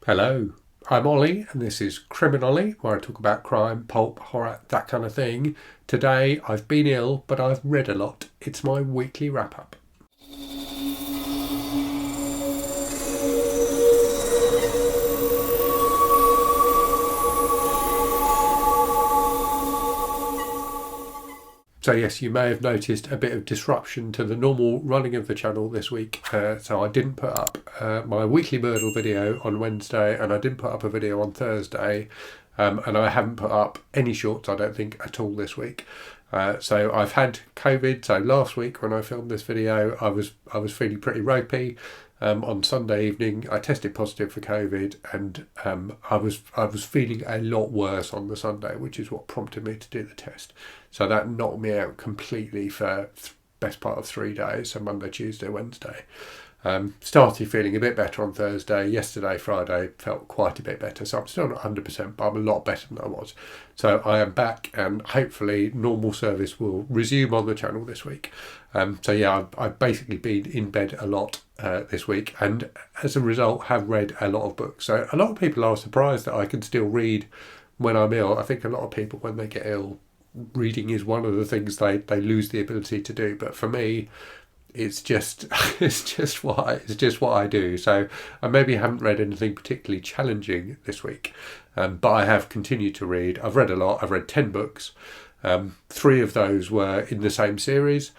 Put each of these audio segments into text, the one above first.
Hello, I'm Ollie, and this is Criminally, where I talk about crime, pulp, horror, that kind of thing. Today, I've been ill, but I've read a lot. It's my weekly wrap up. So yes, you may have noticed a bit of disruption to the normal running of the channel this week. So I didn't put up my weekly Myrtle video on Wednesday, and I didn't put up a video on Thursday, and I haven't put up any shorts, I don't think, at all this week. So I've had COVID. So last week when I filmed this video, I was feeling pretty ropey. On Sunday evening, I tested positive for COVID, and I was feeling a lot worse on the Sunday, which is what prompted me to do the test. So that knocked me out completely for best part of 3 days, so Monday, Tuesday, Wednesday. Started feeling a bit better on Thursday. Yesterday, Friday, felt quite a bit better. So I'm still not 100%, but I'm a lot better than I was. So I am back, and hopefully normal service will resume on the channel this week. So yeah, I've basically been in bed a lot this week, and as a result have read a lot of books. So a lot of people are surprised that I can still read when I'm ill. I think a lot of people, when they get ill, reading is one of the things they lose the ability to do. But for me, it's just what I do. So I maybe haven't read anything particularly challenging this week, but I have continued to read. I've read a lot. I've read 10 books. 3 of those were in the same series.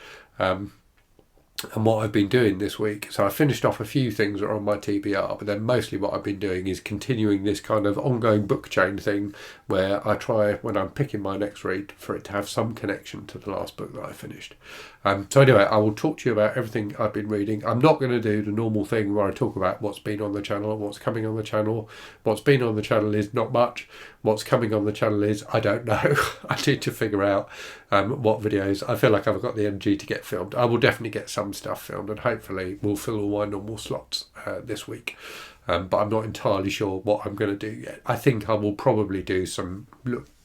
And what I've been doing this week, so I finished off a few things that are on my TBR, but then mostly what I've been doing is continuing this kind of ongoing book chain thing where I try, when I'm picking my next read, for it to have some connection to the last book that I finished. So anyway, I will talk to you about everything I've been reading. I'm not going to do the normal thing where I talk about what's been on the channel and what's coming on the channel. What's been on the channel is not much. What's coming on the channel is, I don't know. I need to figure out what videos. I feel like I've got the energy to get filmed. I will definitely get some stuff filmed, and hopefully we'll fill all my normal slots this week. But I'm not entirely sure what I'm going to do yet. I think I will probably do some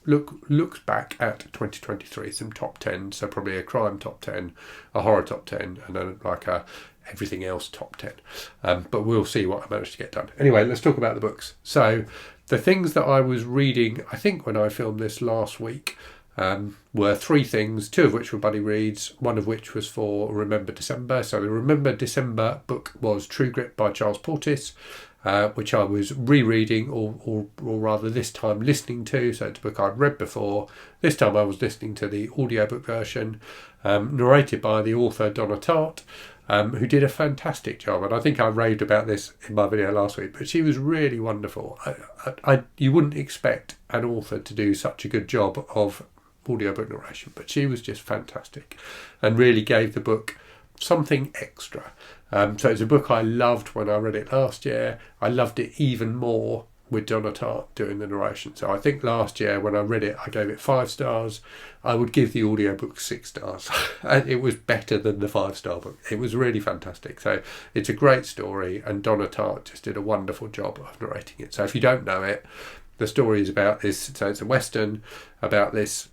looks back at 2023, some top 10, so probably a crime top 10, a horror top 10, and then like a everything else top 10. But we'll see what I managed to get done. Anyway, let's talk about the books. So the things that I was reading, I think when I filmed this last week, were 3 things, 2 of which were buddy reads, 1 of which was for Remember December. So the Remember December book was True Grit by Charles Portis, which I was rereading, or rather this time listening to. So it's a book I'd read before. This time I was listening to the audiobook version, narrated by the author Donna Tartt, who did a fantastic job. And I think I raved about this in my video last week, but she was really wonderful. You wouldn't expect an author to do such a good job of audiobook narration, but she was just fantastic and really gave the book something extra. So it's a book I loved when I read it last year. I loved it even more with Donna Tartt doing the narration. So I think last year when I read it, I gave it 5 stars. I would give the audiobook 6 stars. And it was better than the 5-star book. It was really fantastic. So it's a great story, and Donna Tartt just did a wonderful job of narrating it. So if you don't know it, the story is about this, so it's a Western about this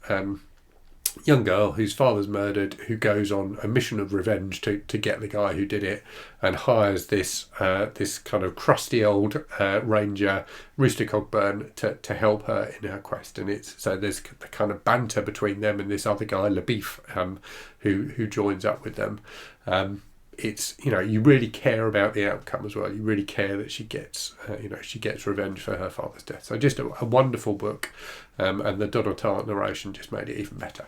young girl whose father's murdered, who goes on a mission of revenge to get the guy who did it, and hires this kind of crusty old ranger, Rooster Cogburn, to help her in her quest. And it's so there's the kind of banter between them and this other guy, LaBeef, who joins up with them. It's, you really care about the outcome as well. You really care that she gets revenge for her father's death. So just a wonderful book, and the Donna Tartt narration just made it even better.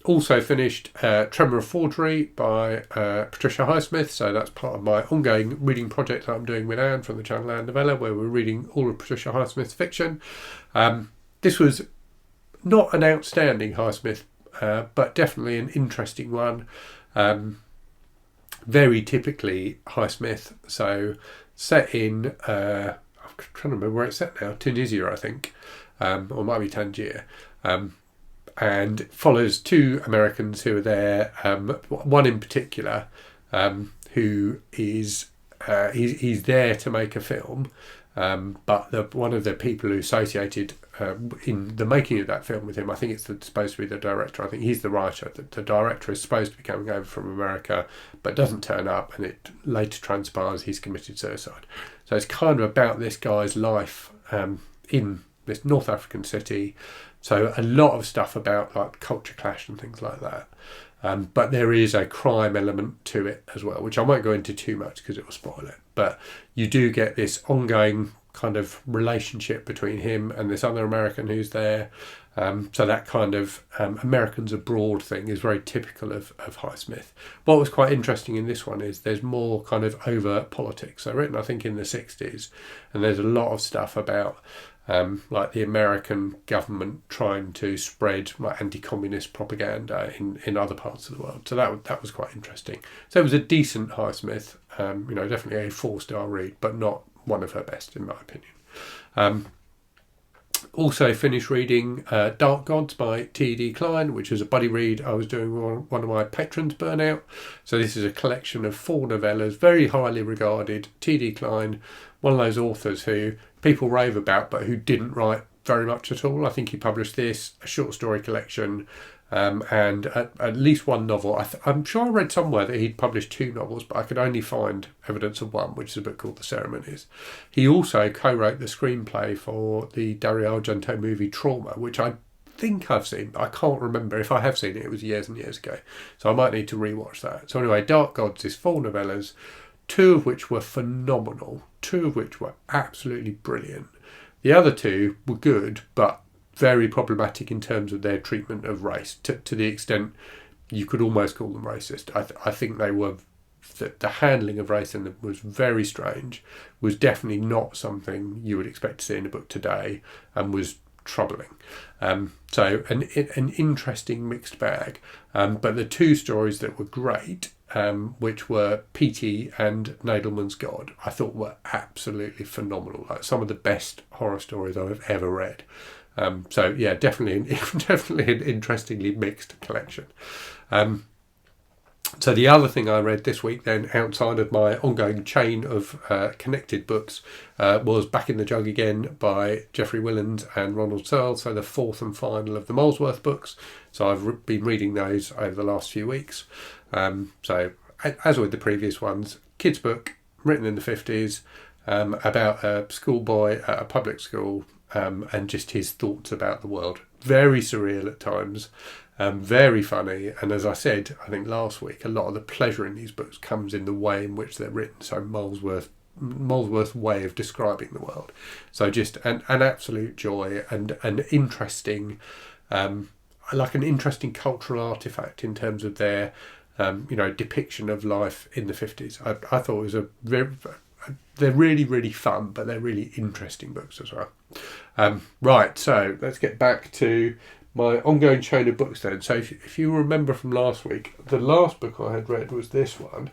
Also finished Tremor of Forgery by Patricia Highsmith. So that's part of my ongoing reading project that I'm doing with Anne from the channel Anne Novella, where we're reading all of Patricia Highsmith's fiction. This was not an outstanding Highsmith, but definitely an interesting one. Very typically Highsmith, so set in, I'm trying to remember where it's set now, Tunisia I think, or it might be Tangier, and follows 2 Americans who are there, one in particular who is he's there to make a film, But one of the people who associated in the making of that film with him, I think it's supposed to be the director. I think he's the writer. The director is supposed to be coming over from America, but doesn't turn up, and it later transpires he's committed suicide. So it's kind of about this guy's life in this North African city. So a lot of stuff about like culture clash and things like that. But there is a crime element to it as well, which I won't go into too much because it will spoil it. But you do get this ongoing kind of relationship between him and this other American who's there. So that kind of Americans abroad thing is very typical of Highsmith. What was quite interesting in this one is there's more kind of overt politics. So written, I think, in the 60s, and there's a lot of stuff about like the American government trying to spread like anti-communist propaganda in other parts of the world. So that was quite interesting. So it was a decent Highsmith, definitely a 4-star read, but not one of her best in my opinion. Also finished reading Dark Gods by T.D. Klein, which is a buddy read I was doing on one of my patrons' burnout. So this is a collection of 4 novellas, very highly regarded. T.D. Klein, one of those authors who people rave about but who didn't write very much at all. I think he published this, a short story collection, and at least one novel. I'm sure I read somewhere that he'd published 2 novels, but I could only find evidence of one, which is a book called The Ceremonies. He also co-wrote the screenplay for the Dario Argento movie Tremor, which I think I've seen, but I can't remember. If I have seen it, it was years and years ago. So I might need to rewatch that. So anyway, Dark Gods is 4 novellas, 2 of which were phenomenal, 2 of which were absolutely brilliant. The other 2 were good, but very problematic in terms of their treatment of race, to the extent you could almost call them racist. I think they were, the handling of race in them was very strange, was definitely not something you would expect to see in a book today, and was troubling. So an interesting mixed bag. But the 2 stories that were great, which were P.T. and Nadelman's God, I thought were absolutely phenomenal. Like some of the best horror stories I've ever read. So yeah, definitely an interestingly mixed collection. So the other thing I read this week then, outside of my ongoing chain of connected books, was Back in the Jug Again by Geoffrey Willans and Ronald Searle, so the 4th and final of the Molesworth books. So I've been reading those over the last few weeks. So as with the previous ones, kids' book, written in the 50s, about a schoolboy at a public school, and just his thoughts about the world. Very surreal at times, very funny, and as I said, I think last week, a lot of the pleasure in these books comes in the way in which they're written. So Molesworth's way of describing the world. So just an absolute joy, and an interesting, like an interesting cultural artefact in terms of their, depiction of life in the 50s. I thought it was they're really, really fun, but they're really interesting books as well. Right, so let's get back to my ongoing chain of books then. So if you remember from last week, the last book I had read was this one,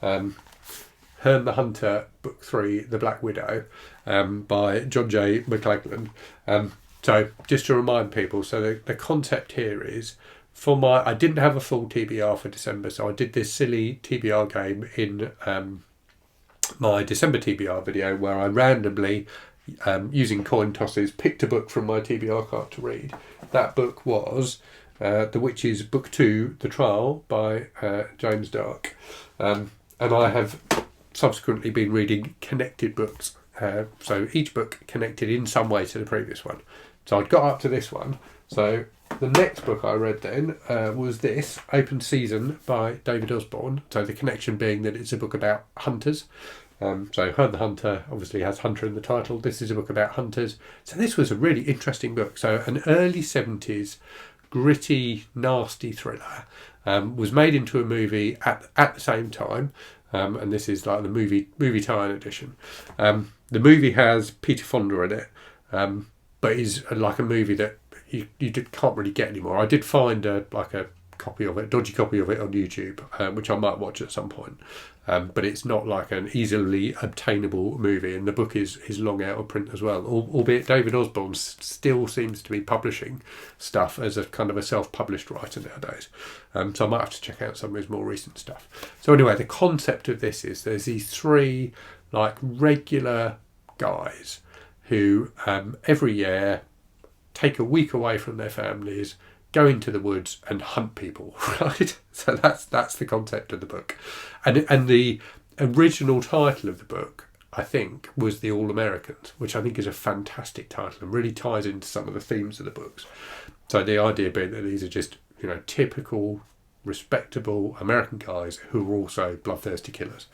Herne the Hunter, Book 3, The Black Widow, by John J. McLaglen. So just to remind people, so the concept here is, I didn't have a full TBR for December, so I did this silly TBR game in my December TBR video where I randomly, using coin tosses, picked a book from my TBR card to read. That book was The Witches Book 2, The Trial by James Darke. And I have subsequently been reading connected books, so each book connected in some way to the previous one. So I'd got up to this one. So the next book I read then was this, Open Season by David Osborne. So the connection being that it's a book about hunters. So Herne the Hunter obviously has hunter in the title. This is a book about hunters. So this was a really interesting book. So an early 70s gritty, nasty thriller was made into a movie at the same time. And this is like the movie tie-in edition. The movie has Peter Fonda in it, but is like a movie that you can't really get anymore. I did find a copy of it, dodgy copy of it on YouTube, which I might watch at some point. But it's not like an easily obtainable movie, and the book is long out of print as well. Albeit David Osborne still seems to be publishing stuff as a kind of a self-published writer nowadays. So I might have to check out some of his more recent stuff. So anyway, the concept of this is there's these 3 like regular guys who every year take a week away from their families, go into the woods and hunt people, right? So that's the concept of the book. And the original title of the book, I think, was The All Americans, which I think is a fantastic title and really ties into some of the themes of the books. So the idea being that these are just, typical, respectable American guys who are also bloodthirsty killers.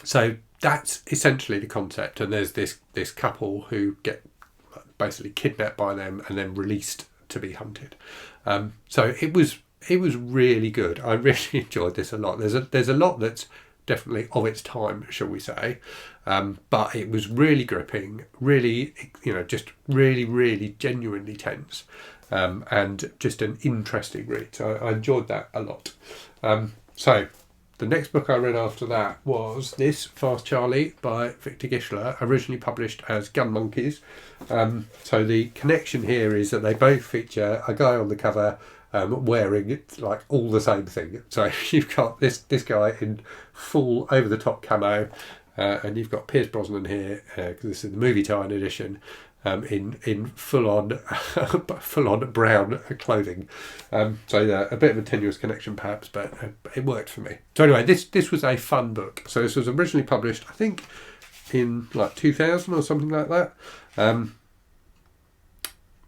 So that's essentially the concept. And there's this couple who get basically kidnapped by them and then released to be hunted. So it was really good. I really enjoyed this a lot. There's a lot that's definitely of its time, shall we say, but it was really gripping, really, just really, really genuinely tense, and just an interesting read. So I enjoyed that a lot. So the next book I read after that was this, Fast Charlie by Victor Gischler, originally published as Gun Monkeys. So the connection here is that they both feature a guy on the cover wearing like all the same thing. So you've got this guy in full over-the-top camo, and you've got Pierce Brosnan here, because this is the movie tie-in edition, in full-on brown clothing. So a bit of a tenuous connection perhaps, but it worked for me. So anyway, this was a fun book. So this was originally published, I think, in like 2000 or something like that.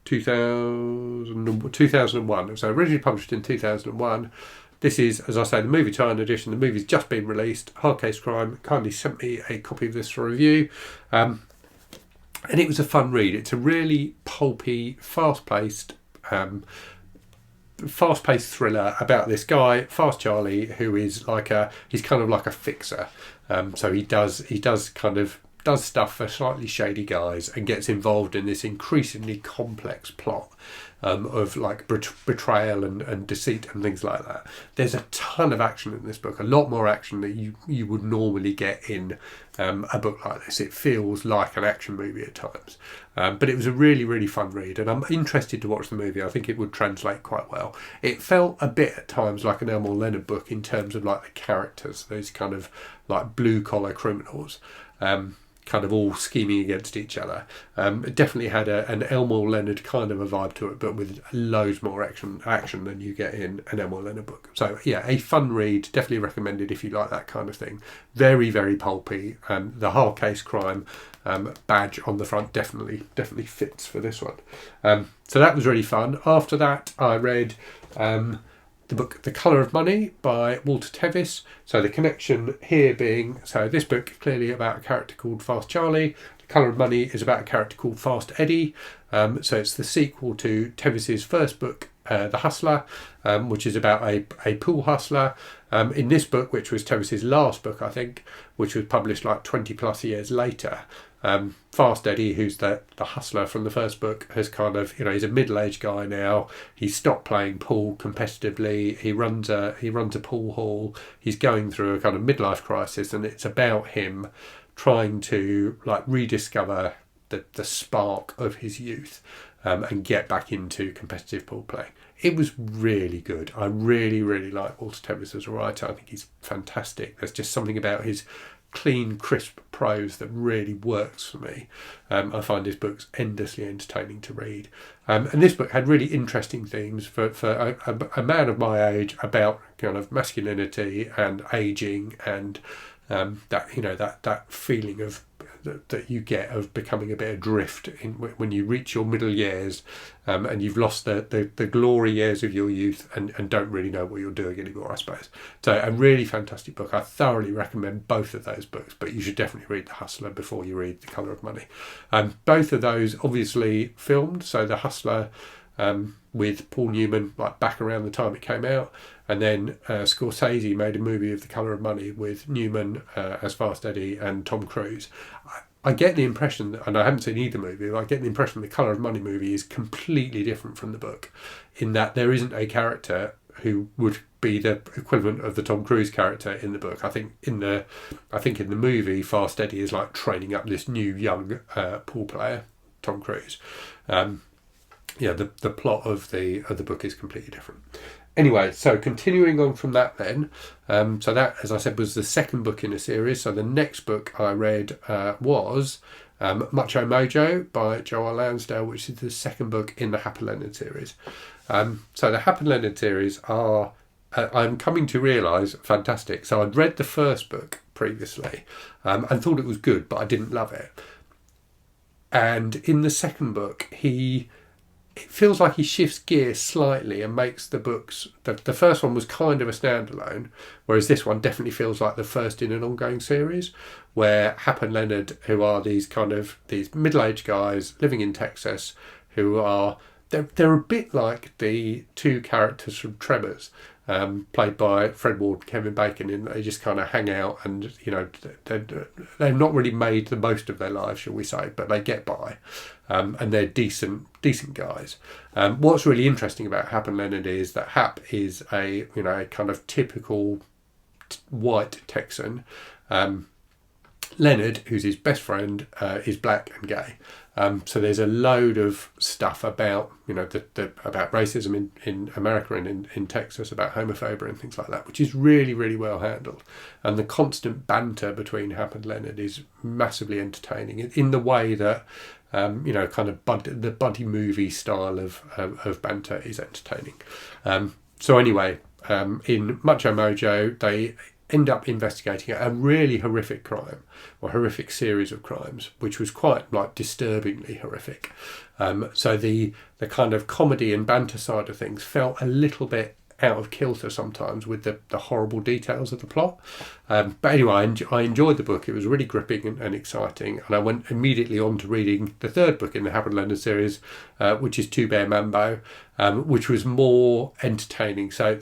2001. It was originally published in 2001. This is, as I say, the movie tie-in edition. The movie's just been released. Hardcase Crime kindly sent me a copy of this for review. And it was a fun read. It's a really pulpy, fast-paced thriller about this guy, Fast Charlie, who is he's kind of like a fixer. So he does stuff for slightly shady guys and gets involved in this increasingly complex plot of like betrayal and deceit and things like that. There's a ton of action in this book, a lot more action than you would normally get in a book like this. It feels like an action movie at times, but it was a really, really fun read, and I'm interested to watch the movie. I think it would translate quite well. It felt a bit at times like an Elmore Leonard book in terms of like the characters, those kind of like blue collar criminals, kind of all scheming against each other. It definitely had an Elmore Leonard kind of a vibe to it, but with loads more action than you get in an Elmore Leonard book. So yeah, a fun read, definitely recommended if you like that kind of thing. Very, very pulpy. The Hardcase Crime badge on the front definitely fits for this one. So that was really fun. After that, I read the book The Colour of Money by Walter Tevis. So the connection here being, so this book clearly about a character called Fast Charlie. The Colour of Money is about a character called Fast Eddie. So it's the sequel to Tevis's first book, The Hustler, which is about a pool hustler. In this book, which was Tevis's last book, I think, which was published like 20 plus years later, Fast Eddie, who's the hustler from the first book, has kind of, he's a middle-aged guy now. He's stopped playing pool competitively. He runs a pool hall. He's going through a kind of midlife crisis, and it's about him trying to like rediscover the spark of his youth, and get back into competitive pool play. It was really good. I really, really like Walter Tevis as a writer. I think he's fantastic. There's just something about his clean, crisp prose that really works for me. I find his books endlessly entertaining to read. And this book had really interesting themes for a man of my age about kind of masculinity and aging and that feeling of that you get of becoming a bit adrift when you reach your middle years, and you've lost the glory years of your youth and don't really know what you're doing anymore, I suppose. So a really fantastic book. I thoroughly recommend both of those books, but you should definitely read The Hustler before you read The Colour of Money. Both of those obviously filmed, so The Hustler with Paul Newman like back around the time it came out, and then Scorsese made a movie of The Colour of Money with Newman as Fast Eddie and Tom Cruise. I get the impression, and I haven't seen either movie, but I get the impression the Colour of Money movie is completely different from the book, in that there isn't a character who would be the equivalent of the Tom Cruise character in the book. I think in the movie, Fast Eddie is like training up this new young pool player, Tom Cruise. The plot of the book is completely different. Anyway, so continuing on from that then, so that, as I said, was the second book in a series. So the next book I read was Macho Mojo by Joe R Lansdale, which is the second book in the Happy Leonard series. So the Happy Leonard series are, I'm coming to realise, fantastic. So I'd read the first book previously and thought it was good, but I didn't love it. And in the second book, it feels like he shifts gears slightly and makes the books... The first one was kind of a standalone, whereas this one definitely feels like the first in an ongoing series, where Hap and Leonard, who are these middle-aged guys living in Texas, who are... They're a bit like the two characters from Tremors, played by Fred Ward and Kevin Bacon, in they just kind of hang out and, they've not really made the most of their lives, shall we say, but they get by. And they're decent guys. What's really interesting about Hap and Leonard is that Hap is a kind of typical white Texan. Leonard, who's his best friend, is black and gay. So there's a load of stuff about about racism in America and in Texas, about homophobia and things like that, which is really, really well handled. And the constant banter between Hap and Leonard is massively entertaining in the way that kind of the buddy movie style of banter is entertaining. So anyway, in Macho Mojo, they end up investigating a really horrific crime, or horrific series of crimes, which was quite disturbingly horrific. So the kind of comedy and banter side of things felt a little bit out of kilter sometimes with the horrible details of the plot. But anyway, I enjoyed the book. It was really gripping and exciting, and I went immediately on to reading the third book in the Hap and Leonard series, which is Two Bear Mambo, which was more entertaining. So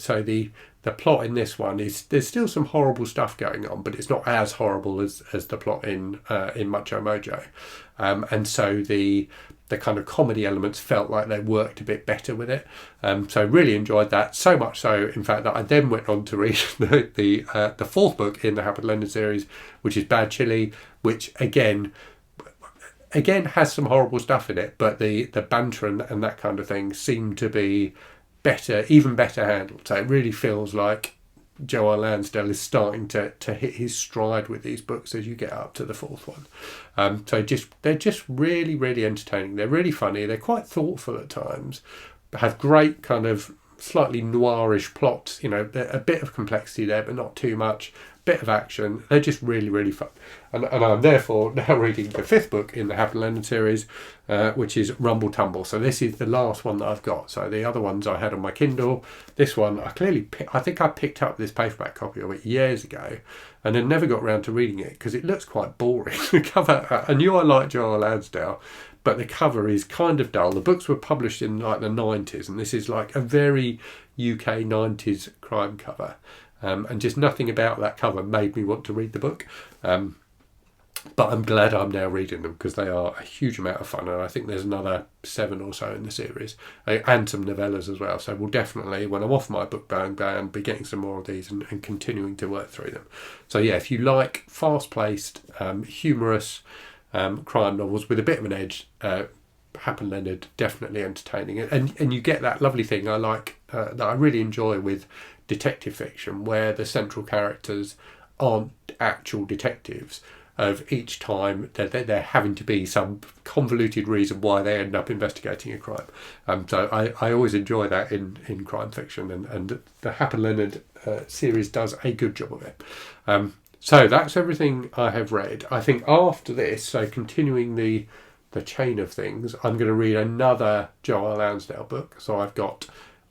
the plot in this one is, there's still some horrible stuff going on, but it's not as horrible as the plot in Macho Mojo. And so the kind of comedy elements felt like they worked a bit better with it. So really enjoyed that. So much so, in fact, that I then went on to read the fourth book in the Hap and Leonard series, which is Bad Chili, which again has some horrible stuff in it, but the banter and that kind of thing seemed to be even better handled. So it really feels like Joe R Lansdale is starting to hit his stride with these books as you get up to the fourth one. So they're just really, really entertaining. They're really funny. They're quite thoughtful at times, have great kind of slightly noirish plots. A bit of complexity there, but not too much. Bit of action. They're just really, really fun. And I'm therefore now reading the fifth book in the Hap and Leonard series, which is Rumble Tumble. So this is the last one that I've got. So the other ones I had on my Kindle. This one I think I picked up this paperback copy of it years ago, and then never got around to reading it because it looks quite boring. The cover, I knew I liked Joe R Lansdale, but the cover is kind of dull. The books were published in the 90s, and this is like a very UK 90s crime cover. And just nothing about that cover made me want to read the book. But I'm glad I'm now reading them, because they are a huge amount of fun, and I think there's another 7 or so in the series, and some novellas as well. So we'll definitely, when I'm off my book bang, be getting some more of these and continuing to work through them. So yeah, if you like fast-paced, humorous crime novels with a bit of an edge, Hap and Leonard, definitely entertaining. And you get that lovely thing I like, that I really enjoy with detective fiction, where the central characters aren't actual detectives. Of each time there having to be some convoluted reason why they end up investigating a crime. So I always enjoy that in crime fiction, and the Hap and Leonard series does a good job of it. So that's everything I have read. I think after this, so continuing the chain of things, I'm going to read another Joe R Lansdale book. So I've got,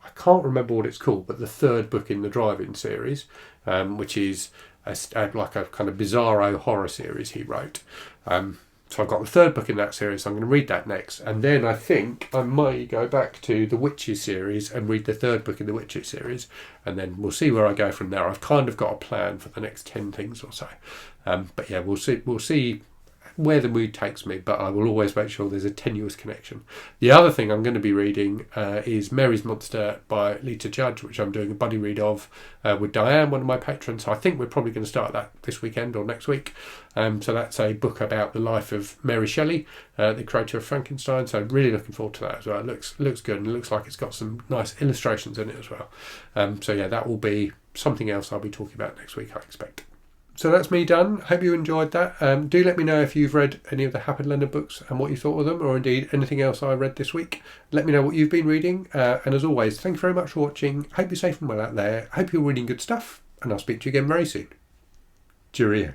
I can't remember what it's called, but the third book in the Drive-In series, which is like a kind of bizarro horror series he wrote. So I've got the third book in that series, so I'm going to read that next. And then I think I might go back to the Witches series and read the third book in the Witches series. And then we'll see where I go from there. I've kind of got a plan for the next 10 things or so. But yeah, we'll see where the mood takes me, but I will always make sure there's a tenuous connection. The other thing I'm going to be reading is Mary's Monster by Lita Judge, which I'm doing a buddy read of with Diane, one of my patrons. So I think we're probably going to start that this weekend or next week. So that's a book about the life of Mary Shelley, the creator of Frankenstein. So really looking forward to that as well. It looks good, and it looks like it's got some nice illustrations in it as well. So yeah, that will be something else I'll be talking about next week, I expect. So that's me done. Hope you enjoyed that. Do let me know if you've read any of the Happened Leonard books and what you thought of them, or indeed anything else I read this week. Let me know what you've been reading. And as always, thank you very much for watching. Hope you're safe and well out there. Hope you're reading good stuff, and I'll speak to you again very soon. Cheerio.